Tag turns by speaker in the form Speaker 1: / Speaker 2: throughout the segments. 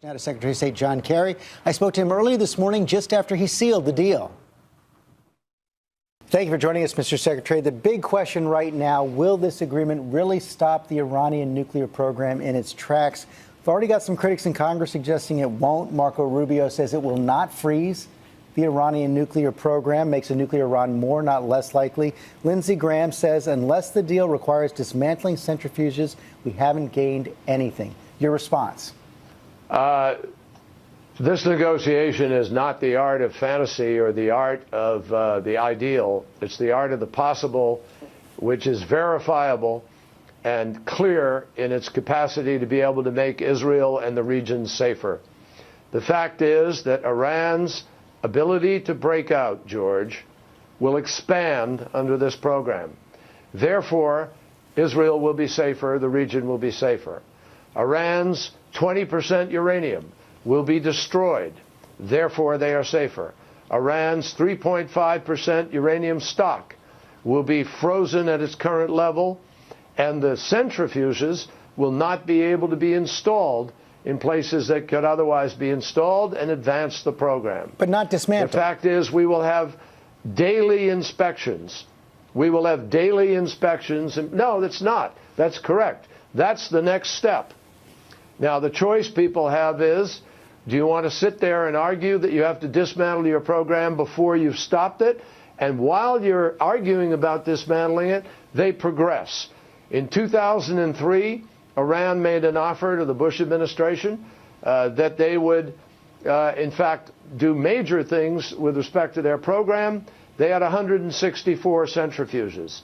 Speaker 1: Now to Secretary of State John Kerry. I spoke to him earlier this morning just after he sealed the deal. Thank you for joining us, Mr. Secretary. The big question right now, will this agreement really stop the Iranian nuclear program in its tracks? We've already got some critics in Congress suggesting it won't. Marco Rubio says it will not freeze the Iranian nuclear program, makes a nuclear Iran more, not less likely. Lindsey Graham says unless the deal requires dismantling centrifuges, we haven't gained anything. Your response?
Speaker 2: This negotiation is not the art of fantasy or the art of the ideal. It's the art of the possible, which is verifiable and clear in its capacity to be able to make Israel and the region safer. The fact is that Iran's ability to break out, George, will expand under this program. Therefore, Israel will be safer, the region will be safer. Iran's 20% uranium will be destroyed. Therefore, they are safer. Iran's 3.5% uranium stock will be frozen at its current level, and the centrifuges will not be able to be installed in places that could otherwise be installed and advance the program.
Speaker 1: But not dismantled.
Speaker 2: The fact is we will have daily inspections. We will have daily inspections. No, that's not. That's correct. That's the next step. Now, the choice people have is, do you want to sit there and argue that you have to dismantle your program before you've stopped it? And while you're arguing about dismantling it, they progress. In 2003, Iran made an offer to the Bush administration that they would, in fact, do major things with respect to their program. They had 164 centrifuges.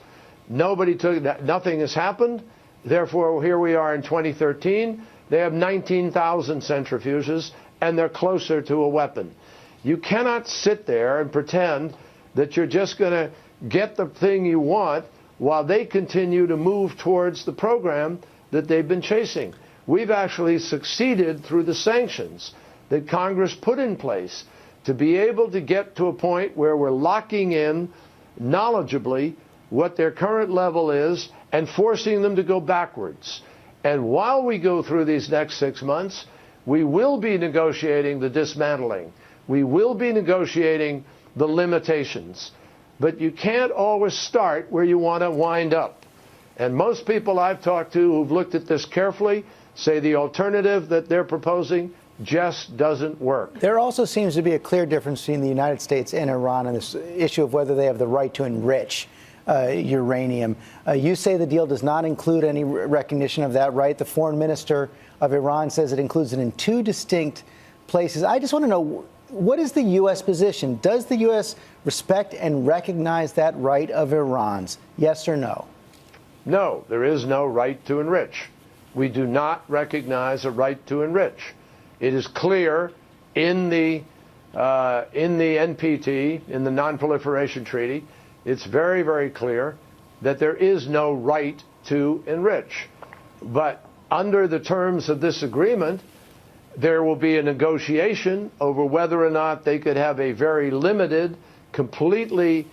Speaker 2: Nothing has happened. Therefore, here we are in 2013. They have 19,000 centrifuges, and they're closer to a weapon. You cannot sit there and pretend that you're just going to get the thing you want while they continue to move towards the program that they've been chasing. We've actually succeeded through the sanctions that Congress put in place to be able to get to a point where we're locking in knowledgeably what their current level is and forcing them to go backwards. And while we go through these next 6 months, we will be negotiating the dismantling. We will be negotiating the limitations. But you can't always start where you want to wind up. And most people I've talked to who've looked at this carefully say the alternative that they're proposing just doesn't work.
Speaker 1: There also seems to be a clear difference between the United States and Iran on this issue of whether they have the right to enrich uranium. You say the deal does not include any recognition of that right. The foreign minister of Iran says it includes it in two distinct places. I just want to know, what is the U.S. position? Does the U.S. respect and recognize that right of Iran's? Yes or no?
Speaker 2: No, there is no right to enrich. We do not recognize a right to enrich. It is clear in the NPT, in the Non-Proliferation Treaty, it's very, very clear that there is no right to enrich. But under the terms of this agreement, there will be a negotiation over whether or not they could have a very limited, completely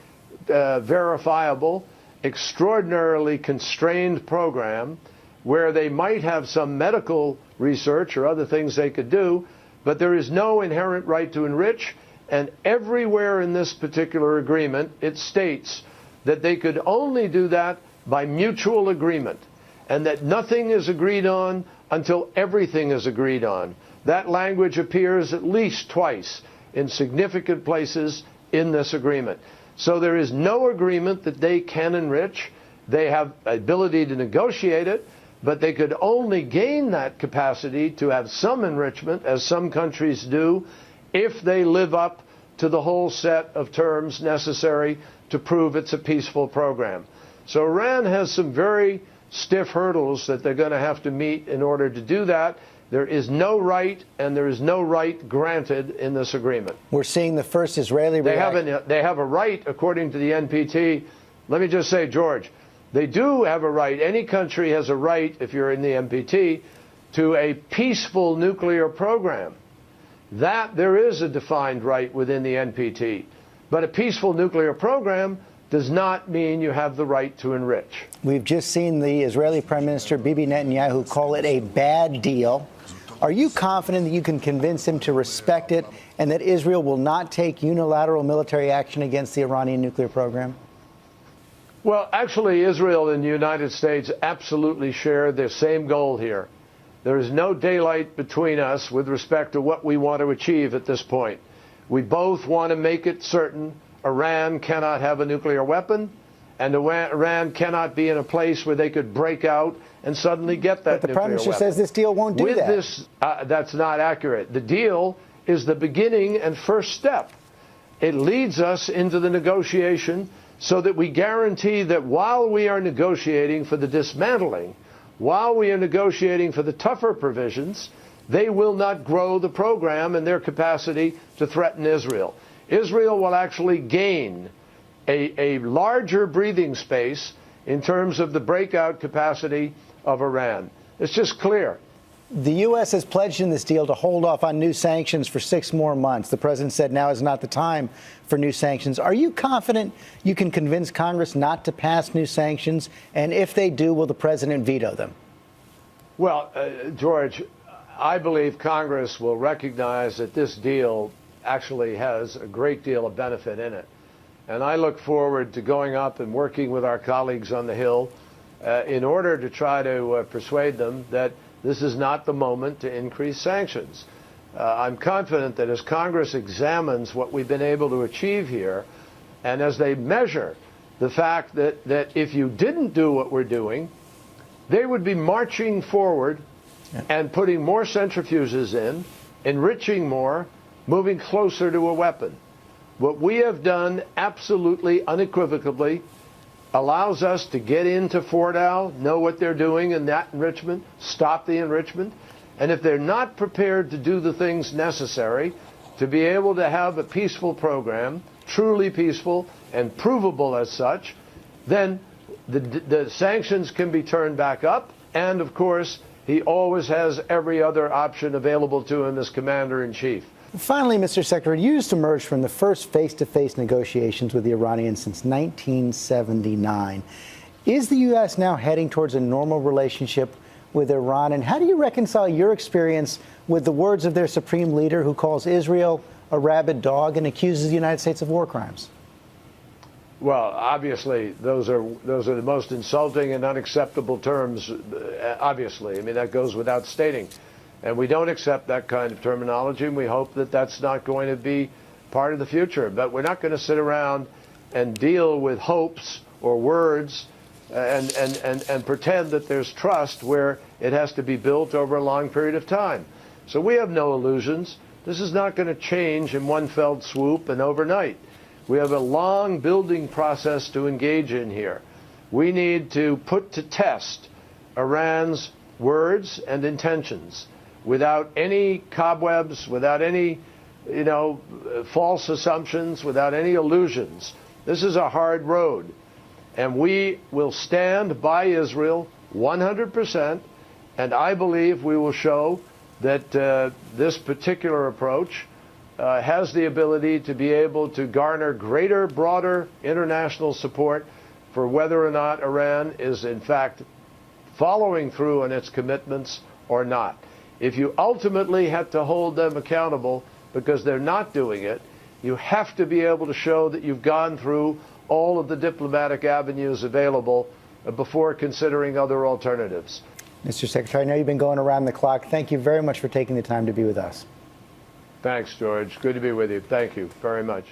Speaker 2: verifiable, extraordinarily constrained program where they might have some medical research or other things they could do, but there is no inherent right to enrich. And everywhere in this particular agreement, it states that they could only do that by mutual agreement, and that nothing is agreed on until everything is agreed on. That language appears at least twice in significant places in this agreement. So there is no agreement that they can enrich. They have ability to negotiate it, but they could only gain that capacity to have some enrichment, as some countries do, if they live up to the whole set of terms necessary to prove it's a peaceful program. So Iran has some very stiff hurdles that they're going to have to meet in order to do that. There is no right, and there is no right granted in this agreement.
Speaker 1: We're seeing the first Israeli reaction.
Speaker 2: They have a right, according to the NPT. Let me just say, George, they do have a right. Any country has a right, if you're in the NPT, to a peaceful nuclear program. That there is a defined right within the NPT. But a peaceful nuclear program does not mean you have the right to enrich. We've
Speaker 1: just seen the Israeli Prime Minister Bibi Netanyahu call it a bad deal. Are you confident that you can convince him to respect it and that Israel will not take unilateral military action against the Iranian nuclear program?
Speaker 2: Well, actually, Israel and the United States absolutely share the same goal here. There is no daylight between us with respect to what we want to achieve at this point. We both want to make it certain Iran cannot have a nuclear weapon, and Iran cannot be in a place where they could break out and suddenly get that nuclear weapon.
Speaker 1: But the Prime Minister says this deal won't do that.
Speaker 2: With this, that's not accurate. The deal is the beginning and first step. It leads us into the negotiation so that we guarantee that while we are negotiating for the dismantling, while we are negotiating for the tougher provisions, they will not grow the program and their capacity to threaten Israel. Israel will actually gain a larger breathing space in terms of the breakout capacity of Iran. It's just clear.
Speaker 1: The U.S. has pledged in this deal to hold off on new sanctions for 6 more months. The president said now is not the time for new sanctions. Are you confident you can convince Congress not to pass new sanctions? And if they do, will the president veto them?
Speaker 2: Well, George, I believe Congress will recognize that this deal actually has a great deal of benefit in it. And I look forward to going up and working with our colleagues on the Hill in order to try to persuade them that this is not the moment to increase sanctions. I'm confident that as Congress examines what we've been able to achieve here, and as they measure the fact that if you didn't do what we're doing, they would be marching forward and putting more centrifuges in, enriching more, moving closer to a weapon. What we have done absolutely unequivocally allows us to get into Fordow, know what they're doing in that enrichment, stop the enrichment, and if they're not prepared to do the things necessary to be able to have a peaceful program, truly peaceful and provable as such, then the sanctions can be turned back up, and of course, he always has every other option available to him as commander-in-chief.
Speaker 1: Finally, Mr. Secretary, you just emerged from the first face-to-face negotiations with the Iranians since 1979. Is the U.S. now heading towards a normal relationship with Iran? And how do you reconcile your experience with the words of their supreme leader, who calls Israel a rabid dog and accuses the United States of war crimes?
Speaker 2: Well, obviously, those are the most insulting and unacceptable terms, obviously. I mean, that goes without stating. And we don't accept that kind of terminology, and we hope that that's not going to be part of the future. But we're not going to sit around and deal with hopes or words and pretend that there's trust where it has to be built over a long period of time. So we have no illusions. This is not going to change in one fell swoop and overnight. We have a long building process to engage in here. We need to put to test Iran's words and intentions without any cobwebs, without any, false assumptions, without any illusions. This is a hard road. And we will stand by Israel 100%, and I believe we will show that this particular approach has the ability to be able to garner greater, broader international support for whether or not Iran is, in fact, following through on its commitments or not. If you ultimately have to hold them accountable because they're not doing it, you have to be able to show that you've gone through all of the diplomatic avenues available before considering other alternatives.
Speaker 1: Mr. Secretary, I know you've been going around the clock. Thank you very much for taking the time to be with us.
Speaker 2: Thanks, George. Good to be with you. Thank you very much.